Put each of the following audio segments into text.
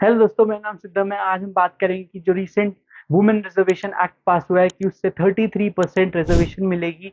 Hello दोस्तों, मेरा नाम सिद्धम है। आज हम बात करेंगे कि जो रिसेंट वुमेन रिजर्वेशन एक्ट पास हुआ है कि उससे 33% रिजर्वेशन मिलेगी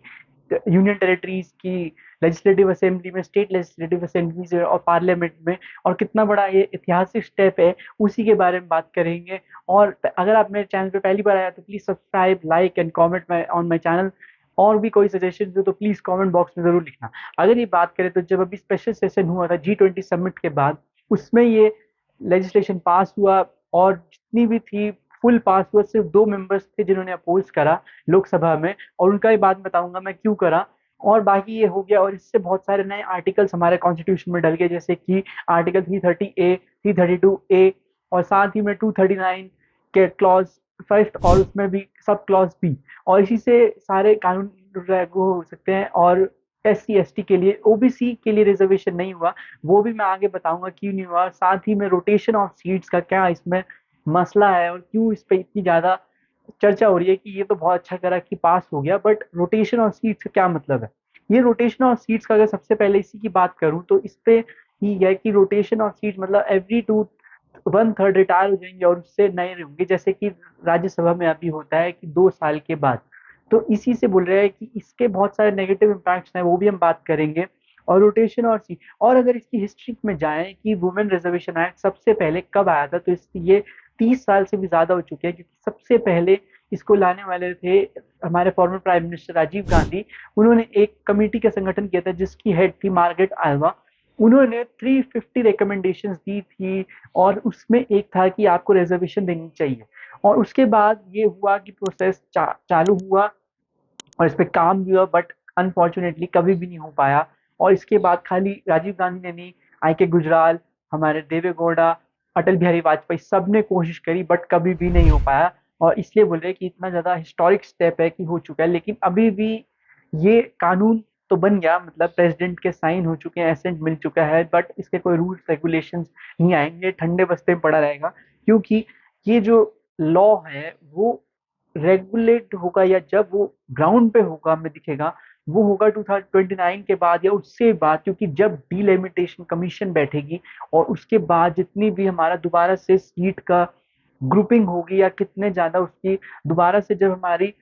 यूनियन टेरिटरीज की लेजिस्लेटिव असेंबली में, स्टेट लेजिस्लेटिव असेंबलीज और पार्लियामेंट में। और कितना बड़ा ये ऐतिहासिक स्टेप है, उसी के बारे में बात करेंगे। और अगर आप मेरे चैनल पे पहली बार आया तो please subscribe, like and comment on my channel. और भी कोई सजेशन हो तो प्लीज कमेंट बॉक्स में जरूर लिखना। अगर ये बात करें तो जब अभी स्पेशल सेशन हुआ था G20 समिट के बाद, उसमें ये लेजिस्लेशन पास हुआ। और जितनी भी थी फुल पास हुआ, सिर्फ 2 मेंबर्स थे जिन्होंने अपोज करा लोकसभा में, और उनका ही बाद बताऊंगा मैं क्यों करा। और बाकी ये हो गया, और इससे बहुत सारे नए आर्टिकल्स हमारे कॉन्स्टिट्यूशन में डल गए, जैसे कि आर्टिकल 330A, 332A, और साथ ही में 239 के क्लॉज फर्स्ट, और उसमें भी सब क्लॉज बी। और इसी से सारे कानून लागू हो सकते हैं। और SC ST के लिए, OBC के लिए रिजर्वेशन नहीं हुआ, वो भी मैं आगे बताऊंगा क्यों नहीं हुआ। साथ ही में रोटेशन ऑफ सीट्स का क्या इसमें मसला है, और क्यों इस पे इतनी ज्यादा चर्चा हो रही है कि ये तो बहुत अच्छा करा कि पास हो गया, बट रोटेशन ऑफ सीट्स का क्या मतलब है। ये रोटेशन ऑफ सीट्स का अगर सबसे पहले इसी की बात करूं तो इस पे ही है कि रोटेशन ऑफ सीट मतलब एवरी टू 1/3 रिटायर हो जाएंगे और उससे नए होंगे, जैसे कि राज्यसभा में अभी होता है कि 2 साल के बाद। तो इसी से बोल रहे हैं कि इसके बहुत सारे नेगेटिव इम्पैक्ट्स हैं, वो भी हम बात करेंगे। और रोटेशन और सी, और अगर इसकी हिस्ट्री में जाएं कि वुमेन रिजर्वेशन एक्ट सबसे पहले कब आया था, तो ये 30 साल से भी ज्यादा हो चुके हैं, क्योंकि सबसे पहले इसको लाने वाले थे हमारे former prime minister Rajiv Gandhi. उन्होंने एक कमेटी का संगठन किया था जिसकी हेड थी मार्गरेट आल्वा। उन्होंने 350 रिकमेंडेशंस दी थी, और उसमें एक था कि आपको रिजर्वेशन देनी चाहिए। और उसके बाद ये हुआ कि प्रोसेस चालू हुआ, और इस पे काम भी हुआ, बट अनफॉर्चुनेटली कभी भी नहीं हो पाया। और इसके बाद खाली राजीव गांधी ने नहीं, I K गुजराल, हमारे देवे गौड़ा, अटल बिहारी वाजपेयी, सब ने कोशिश करी बट कभी भी नहीं हो पाया। और इसलिए बोल रहे हैं कि इतना ज्यादा हिस्टोरिक स्टेप है कि हो चुका है, लेकिन अभी भी ये कानून तो बन गया, मतलब प्रेसिडेंट के साइन हो चुके हैं, एसेंट मिल चुका है, बट इसके कोई रूल्स रेगुलेशंस नहीं आएंगे, ठंडे बस्ते में पड़ा रहेगा। क्योंकि ये जो लॉ है वो रेगुलेट होगा, या जब वो ग्राउंड पे होगा हमें दिखेगा, वो होगा 2029 के बाद या उससे बाद, क्योंकि जब डिलिमिटेशन कमीशन बैठेगी और उसके बाद जितनी भी हमारा दोबारा से सीट का ग्रुपिंग होगी, या कितने ज्यादा उसकी दोबारा से, जब हमारी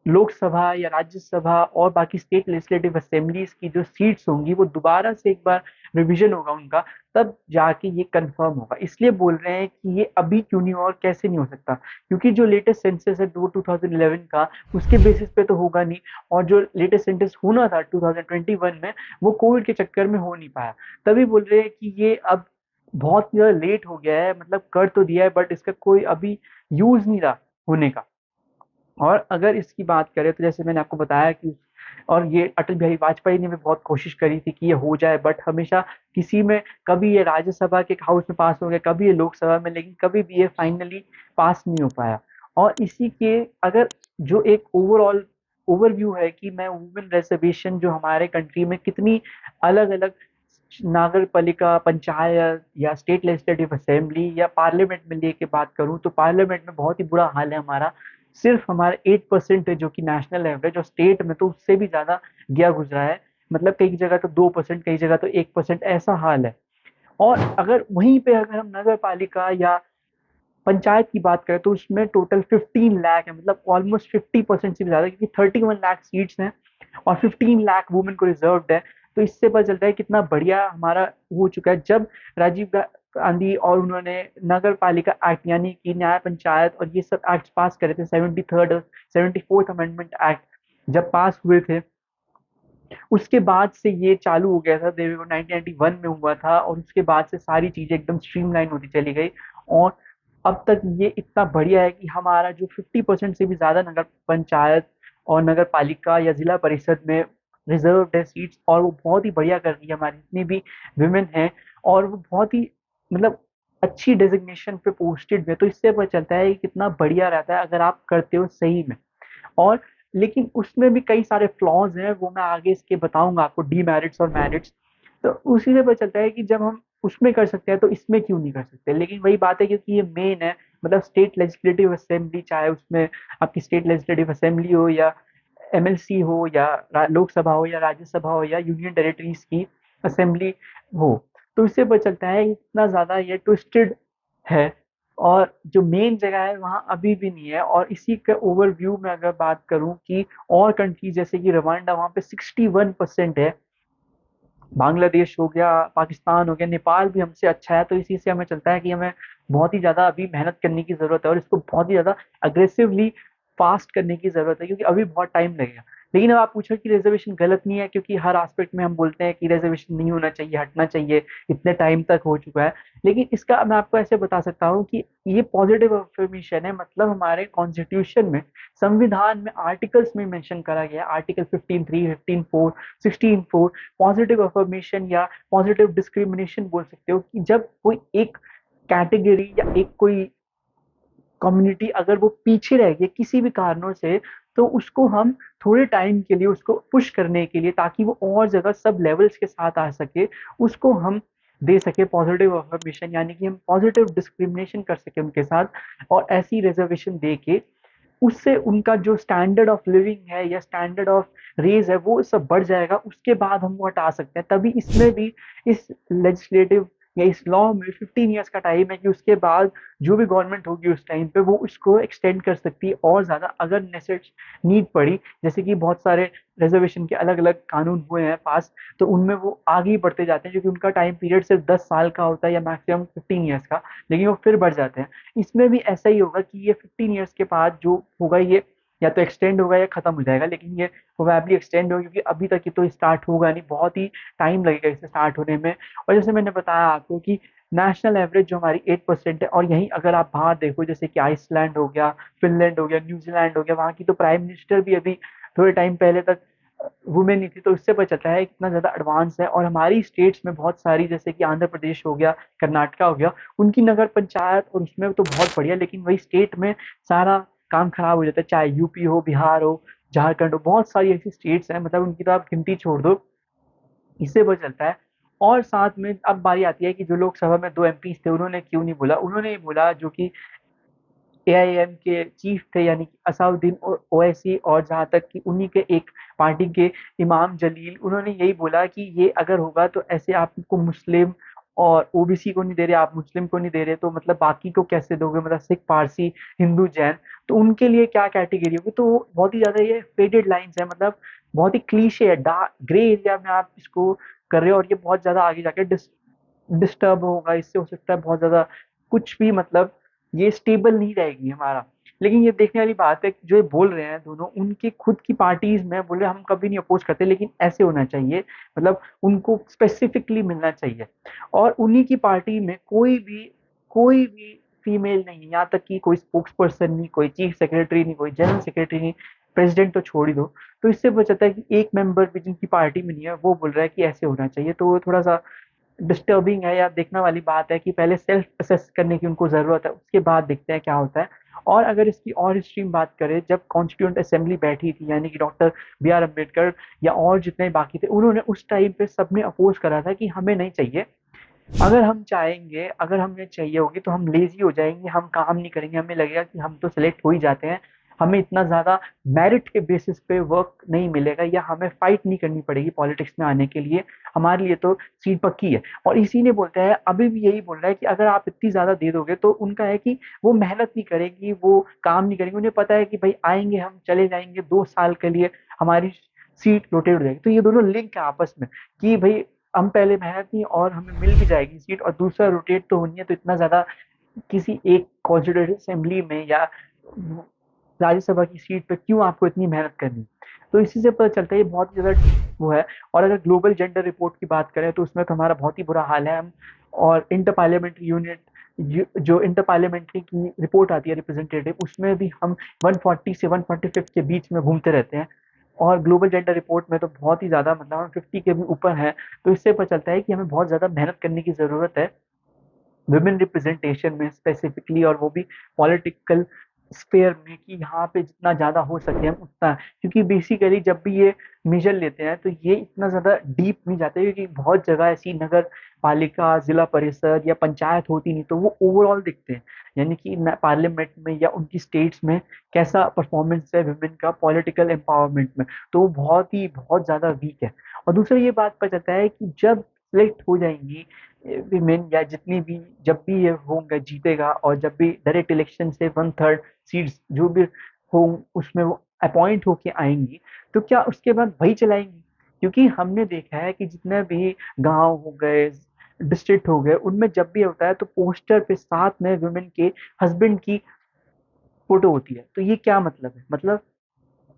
लोकसभा या राज्यसभा और बाकी स्टेट लेजिस्लेटिव असेंबलीज की जो सीट्स होंगी, वो दोबारा से एक बार रिवीजन होगा उनका, तब जाके ये कंफर्म होगा। इसलिए बोल रहे हैं कि ये अभी क्यों नहीं हुआ और कैसे नहीं हो सकता, क्योंकि जो लेटेस्ट सेंसस है 2011 का, उसके बेसिस पे तो होगा नहीं। और जो लेटेस्ट सेंसस होना था 2021 में, वो कोविड के चक्कर में हो नहीं पाया। तभी बोल रहे हैं कि ये अब बहुत ज्यादा लेट हो गया है, मतलब कर तो दिया है बट इसका कोई अभी यूज नहीं रहा होने का। और अगर इसकी बात करें तो जैसे मैंने आपको बताया कि, और ये अटल बिहारी वाजपेयी ने भी बहुत कोशिश करी थी कि ये हो जाए, बट हमेशा किसी में, कभी ये राज्यसभा के हाउस में पास हो गया, कभी ये लोकसभा में, लेकिन कभी भी ये फाइनली पास नहीं हो पाया। और इसी के, अगर जो एक ओवरऑल ओवरव्यू है कि मैं वुमेन रिजर्वेशन जो हमारे कंट्री में कितनी अलग अलग नागर पालिका, पंचायत या स्टेट लेजिस्लेटिव असेंबली या पार्लियामेंट में लेके बात करूं, तो पार्लियामेंट में बहुत ही बुरा हाल है हमारा। सिर्फ हमारे 8% है, जो कि नेशनल एवरेज, और स्टेट में तो उससे भी ज्यादा गया गुजरा है। मतलब कई जगह तो 2%, कई जगह तो 1%, ऐसा हाल है। और अगर वहीं पे अगर हम नगर पालिका या पंचायत की बात करें तो उसमें टोटल 15 लाख है, मतलब ऑलमोस्ट 50% से भी ज्यादा, क्योंकि 31 लाख सीट्स हैं और 15 लाख वुमेन को रिजर्व्ड है। तो इससे पता चलता है कितना बढ़िया हमारा हो चुका है। जब राजीव गांधी और उन्होंने नगर पालिका एक्ट यानी कि न्याय पंचायत और ये सब एक्ट पास करे थे, 73rd और 74th अमेंडमेंट एक्ट जब पास हुए थे, उसके बाद से ये चालू हो गया था। देवी को 1991 में हुआ था, और उसके बाद से सारी चीजें एकदम स्ट्रीमलाइन होती चली गई। और अब तक ये इतना बढ़िया है कि हमारा जो 50% से भी ज्यादा नगर पंचायत और नगर पालिका या जिला परिषद में रिजर्व है सीट्स, और वो बहुत ही बढ़िया कर रही है हमारी जितनी भी विमेन हैं। और वो बहुत ही, मतलब अच्छी डेजिग्नेशन पे पोस्टेड है। तो इससे पता चलता है कि कितना बढ़िया रहता है अगर आप करते हो सही में। और लेकिन उसमें भी कई सारे फ्लॉज हैं, वो मैं आगे इसके बताऊंगा आपको, डीमेरिट्स और मेरिट्स। तो उसी से पता चलता है कि जब हम उसमें कर सकते हैं तो इसमें क्यों नहीं कर सकते। लेकिन वही बात है, क्योंकि ये मेन है, मतलब स्टेट लेजिस्लेटिव असेंबली, चाहे उसमें आपकी स्टेट लेजिस्लेटिव असेंबली हो या MLC हो या लोकसभा हो या राज्यसभा हो या यूनियन टेरिटरीज की असेंबली हो, तो इससे पता चलता है इतना ज्यादा ये ट्विस्टेड है, और जो मेन जगह है वहाँ अभी भी नहीं है। और इसी के ओवरव्यू में अगर बात करूँ कि और कंट्रीज जैसे कि रवांडा, वहाँ पे 61% है। बांग्लादेश हो गया, पाकिस्तान हो गया, नेपाल भी हमसे अच्छा है। तो इसी से हमें चलता है कि हमें बहुत ही ज़्यादा अभी मेहनत करने की ज़रूरत है, और इसको बहुत ही ज़्यादा अग्रेसिवली फास्ट करने की ज़रूरत है, क्योंकि अभी बहुत टाइम लगेगा। लेकिन अब आप पूछो कि रिजर्वेशन गलत नहीं है, क्योंकि हर एस्पेक्ट में हम बोलते हैं कि रिजर्वेशन नहीं होना चाहिए, हटना चाहिए, इतने टाइम तक हो चुका है। लेकिन इसका मैं आपको ऐसे बता सकता हूँ कि ये पॉजिटिव अफर्मेशन है, मतलब हमारे कॉन्स्टिट्यूशन में, संविधान में, आर्टिकल्स में मेंशन करा गया है, आर्टिकल 15(3), 15(4), 16(4), पॉजिटिव अफर्मेशन या पॉजिटिव डिस्क्रिमिनेशन बोल सकते हो, कि जब कोई एक कैटेगरी या एक कोई कम्युनिटी अगर वो पीछे रह गई किसी भी कारणों से, तो उसको हम थोड़े टाइम के लिए उसको पुश करने के लिए, ताकि वो और जगह सब लेवल्स के साथ आ सके, उसको हम दे सके पॉजिटिव अफर्मेशन, यानी कि हम पॉजिटिव डिस्क्रिमिनेशन कर सके उनके साथ। और ऐसी रिजर्वेशन दे के उससे उनका जो स्टैंडर्ड ऑफ लिविंग है या स्टैंडर्ड ऑफ रेज है वो सब बढ़ जाएगा, उसके बाद हम वो हटा सकते हैं। तभी इसमें भी, इस लेजिस्लेटिव या इस लॉ में 15 ईयर्स का टाइम है, कि उसके बाद जो भी गवर्नमेंट होगी उस टाइम पे वो उसको एक्सटेंड कर सकती है और ज्यादा, अगर नीड पड़ी। जैसे कि बहुत सारे रिजर्वेशन के अलग अलग कानून हुए हैं पास, तो उनमें वो आगे ही बढ़ते जाते हैं, क्योंकि उनका टाइम पीरियड सिर्फ 10 साल का होता है या मैक्सिमम 15 ईयर्स का, लेकिन वो फिर बढ़ जाते हैं। इसमें भी ऐसा ही होगा कि ये 15 ईयर्स के बाद जो होगा, ये या तो एक्सटेंड होगा या खत्म हो जाएगा, लेकिन ये प्रोबेबली एक्सटेंड होगा, क्योंकि अभी तक ये तो स्टार्ट होगा नहीं, बहुत ही टाइम लगेगा इसे स्टार्ट होने में। और जैसे मैंने बताया आपको कि नेशनल एवरेज जो हमारी 8% है, और यहीं अगर आप बाहर देखो, जैसे कि आइसलैंड हो गया, फिनलैंड हो गया, न्यूजीलैंड हो गया, वहाँ की तो प्राइम मिनिस्टर भी अभी थोड़े टाइम पहले तक वुमेन ही थी। तो इससे पता चलता है कितना ज्यादा एडवांस है। और हमारी स्टेट्स में बहुत सारी, जैसे कि आंध्र प्रदेश हो गया, कर्नाटका हो गया, उनकी नगर पंचायत और उसमें तो बहुत बढ़िया, लेकिन वही स्टेट में सारा काम खराब हो जाता है, चाहे यूपी हो, बिहार हो, झारखंड हो, बहुत सारी ऐसी स्टेट्स हैं, मतलब उनकी तो आप गिनती छोड़ दो। इससे पता चलता है। और साथ में अब बारी आती है कि जो लोकसभा में 2 एमपीज थे, उन्होंने क्यों नहीं बोला। उन्होंने ये बोला, जो कि एआईएम के चीफ थे, यानी कि असाउद्दीन ओवैसी, और जहाँ तक कि उन्हीं के एक पार्टी के इमाम जलील, उन्होंने यही बोला कि ये अगर होगा तो ऐसे आपको मुस्लिम और ओबीसी को नहीं दे रहे, आप मुस्लिम को नहीं दे रहे, तो मतलब बाकी को कैसे दोगे, मतलब सिख, पारसी, हिंदू, जैन, तो उनके लिए क्या कैटेगरी होगी। तो बहुत ही ज्यादा ये फेडेड लाइंस है, मतलब बहुत ही क्लीशे है, डार्क ग्रे एरिया में आप इसको कर रहे हो, और ये बहुत ज्यादा आगे जाके डिस्टर्ब होगा। इससे हो सकता है बहुत ज्यादा कुछ भी, मतलब ये स्टेबल नहीं रहेगी हमारा। लेकिन ये देखने वाली बात है कि जो ये बोल रहे हैं दोनों, उनके खुद की पार्टीज में बोले हम कभी नहीं अपोज करते, लेकिन ऐसे होना चाहिए, मतलब उनको स्पेसिफिकली मिलना चाहिए। और उन्हीं की पार्टी में कोई भी फीमेल नहीं, यहाँ तक कि कोई स्पोक्स पर्सन नहीं, कोई चीफ सेक्रेटरी नहीं, कोई जनरल सेक्रेटरी नहीं, प्रेसिडेंट तो छोड़ ही दो। तो इससे पता चलता है कि एक मेंबर भी जिनकी पार्टी में नहीं है वो बोल रहा है कि ऐसे होना चाहिए। तो वो थोड़ा सा डिस्टर्बिंग है, या देखने वाली बात है कि पहले सेल्फ असेस करने की उनको जरूरत है, उसके बाद देखते हैं क्या होता है। और अगर इसकी और हिस्ट्री में बात करें, जब कॉन्स्टिट्यूंट असेंबली बैठी थी, यानी कि डॉक्टर बी आर अम्बेडकर या और जितने बाकी थे, उन्होंने उस टाइम पे सबने अपोज करा था कि हमें नहीं चाहिए। अगर हम चाहेंगे, अगर हमें चाहिए होगी, तो हम लेजी हो जाएंगे, हम काम नहीं करेंगे, हमें लगेगा कि हम तो सिलेक्ट हो ही जाते हैं, हमें इतना ज्यादा मेरिट के बेसिस पे वर्क नहीं मिलेगा, या हमें फाइट नहीं करनी पड़ेगी पॉलिटिक्स में आने के लिए, हमारे लिए तो सीट पक्की है। और इसी ने बोलता है, अभी भी यही बोल रहा है कि अगर आप इतनी ज्यादा दे दोगे, तो उनका है कि वो मेहनत नहीं करेगी, वो काम नहीं करेंगे, उन्हें पता है कि भाई आएंगे, हम चले जाएंगे 2 साल के लिए, हमारी सीट रोटेट हो जाएगी। तो ये दोनों लिंक है आपस में, कि भाई हम पहले मेहनत की और हमें मिल भी जाएगी सीट, और दूसरा रोटेट तो होनी है, तो इतना ज्यादा किसी एक कॉन्स्टिट्यूएंट असेंबली में या राज्यसभा की सीट पे क्यों आपको इतनी मेहनत करनी। तो इसी से पता चलता है ये बहुत ही ज्यादा वो है। और अगर ग्लोबल जेंडर रिपोर्ट की बात करें, तो उसमें तो हमारा बहुत ही बुरा हाल है। हम और इंटर पार्लियामेंट्री यूनिट, जो इंटर पार्लियामेंट्री की रिपोर्ट आती है रिप्रेजेंटेटिव, उसमें भी हम 140 से 145 के बीच में घूमते रहते हैं। और ग्लोबल जेंडर रिपोर्ट में तो बहुत ही ज्यादा, मतलब हम 50 के भी ऊपर है। तो इससे पता चलता है कि हमें बहुत ज्यादा मेहनत करने की जरूरत है वुमेन रिप्रेजेंटेशन में स्पेसिफिकली, और वो भी पॉलिटिकल स्फेयर में, कि यहाँ पे जितना ज्यादा हो सके हम उतना। क्योंकि बेसिकली जब भी ये मेजर लेते हैं, तो ये इतना ज्यादा डीप नहीं जाते, क्योंकि बहुत जगह ऐसी नगर पालिका, जिला परिषद या पंचायत होती नहीं, तो वो ओवरऑल दिखते हैं, यानी कि पार्लियामेंट में या उनकी स्टेट्स में कैसा परफॉर्मेंस है वुमेन का पॉलिटिकल एम्पावरमेंट में, तो वो बहुत ज्यादा वीक है। और दूसरा ये बात पता चलता है कि जब सिलेक्ट हो जाएंगी विमेन या जितनी भी, जब भी ये होंगे जीतेगा और जब भी डायरेक्ट इलेक्शन से 1/3 सीट्स जो भी हो उसमें वो अपॉइंट होके आएंगी, तो क्या उसके बाद वही चलाएंगी? क्योंकि हमने देखा है कि जितने भी गांव हो गए, डिस्ट्रिक्ट हो गए, उनमें जब भी होता है तो पोस्टर पे साथ में वुमेन के हस्बैंड की फोटो होती है। तो ये क्या मतलब है? मतलब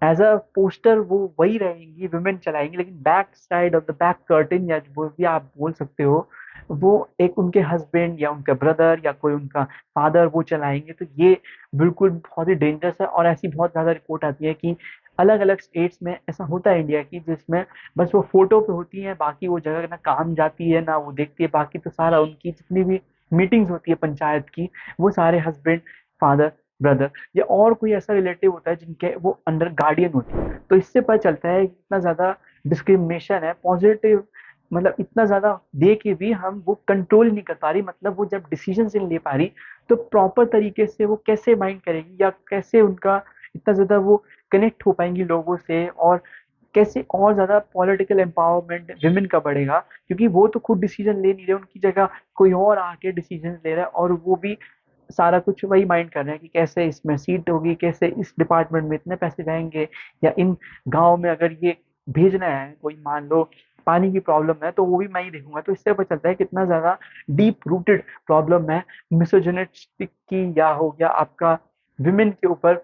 एज अ पोस्टर वो वही रहेंगी, वुमेन चलाएंगी, लेकिन back side of the back curtain या वो भी आप बोल सकते हो, वो एक उनके हस्बैंड या उनका ब्रदर या कोई उनका फादर वो चलाएंगे। तो ये बिल्कुल बहुत ही डेंजरस है। और ऐसी बहुत ज्यादा रिपोर्ट आती है कि अलग अलग स्टेट्स में ऐसा होता है इंडिया की, जिसमें बस वो फोटो पे होती है, बाकी वो जगह ना काम जाती है ना वो देखती है, बाकी तो सारा उनकी जितनी भी मीटिंग्स होती है पंचायत की, वो सारे हस्बैंड, फादर, ब्रदर या और कोई ऐसा रिलेटिव होता है जिनके वो अंडर गार्डियन होती है। तो इससे पता चलता है कि इतना ज्यादा डिस्क्रिमिनेशन है, पॉजिटिव मतलब इतना ज्यादा दे के भी हम वो कंट्रोल नहीं कर पा रही। मतलब वो जब डिसीजन नहीं ले पा रही, तो प्रॉपर तरीके से वो कैसे माइंड करेगी या कैसे उनका इतना ज्यादा वो कनेक्ट हो पाएंगी लोगों से, और कैसे और ज्यादा पॉलिटिकल एम्पावरमेंट विमेन का बढ़ेगा? क्योंकि वो तो खुद डिसीजन ले नहीं रहे, उनकी जगह कोई और आके डिसीजन ले रहा है, और वो भी सारा कुछ वही माइंड कर रहे हैं कि कैसे इसमें सीट होगी, कैसे इस डिपार्टमेंट में इतने पैसे जाएंगे, या इन गांव में अगर ये भेजना है, कोई मान लो पानी की प्रॉब्लम है तो वो भी मैं ही देखूंगा। तो इससे पता चलता है कितना ज्यादा डीप रूटेड प्रॉब्लम है मिसोजिनिस्टिक की, या हो गया आपका विमेन के ऊपर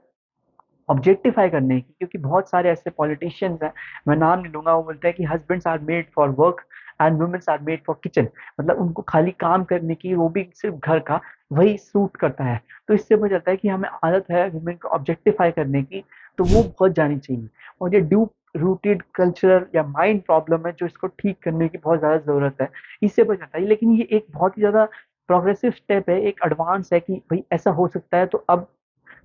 ऑब्जेक्टिफाई करने की। क्योंकि बहुत सारे ऐसे पॉलिटिशियंस हैं, मैं नाम नहीं लूंगा, वो बोलते हैं कि husbands are made for work and womens are made for kitchen. मतलब उनको खाली काम करने की, वो भी सिर्फ घर का, वही सूट करता है। तो इससे पता चलता है कि हमें आदत है वुमेन को ऑब्जेक्टिफाई करने की, तो वो बहुत जानी चाहिए। और ये डीप रूटेड कल्चरल या माइंड प्रॉब्लम है जो इसको ठीक करने की बहुत ज्यादा जरूरत है। इससे पता चलता है, लेकिन ये एक बहुत ही ज्यादा प्रोग्रेसिव स्टेप है, एक एडवांस है कि भाई ऐसा हो सकता है। तो अब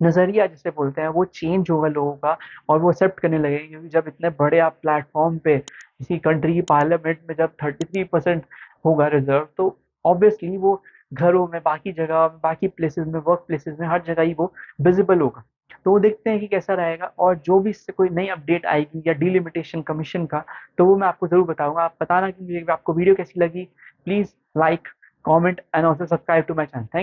नजरिया जिसे बोलते हैं वो चेंज होगा लोगों का, और वो एक्सेप्ट करने लगेंगे। क्योंकि जब इतने बड़े आप प्लेटफॉर्म पे किसी कंट्री की पार्लियामेंट में जब 33% होगा रिजर्व, तो ऑब्वियसली वो घरों में, बाकी जगह, बाकी प्लेसेस में, वर्क प्लेसेस में, हर जगह ही वो विजिबल होगा। तो वो देखते हैं कि कैसा रहेगा, और जो भी इससे कोई नई अपडेट आएगी या डिलिमिटेशन कमीशन का, तो वो मैं आपको जरूर बताऊंगा। आप बताना कि मुझे आपको वीडियो कैसी लगी। Please like, comment and also subscribe to my channel. Thank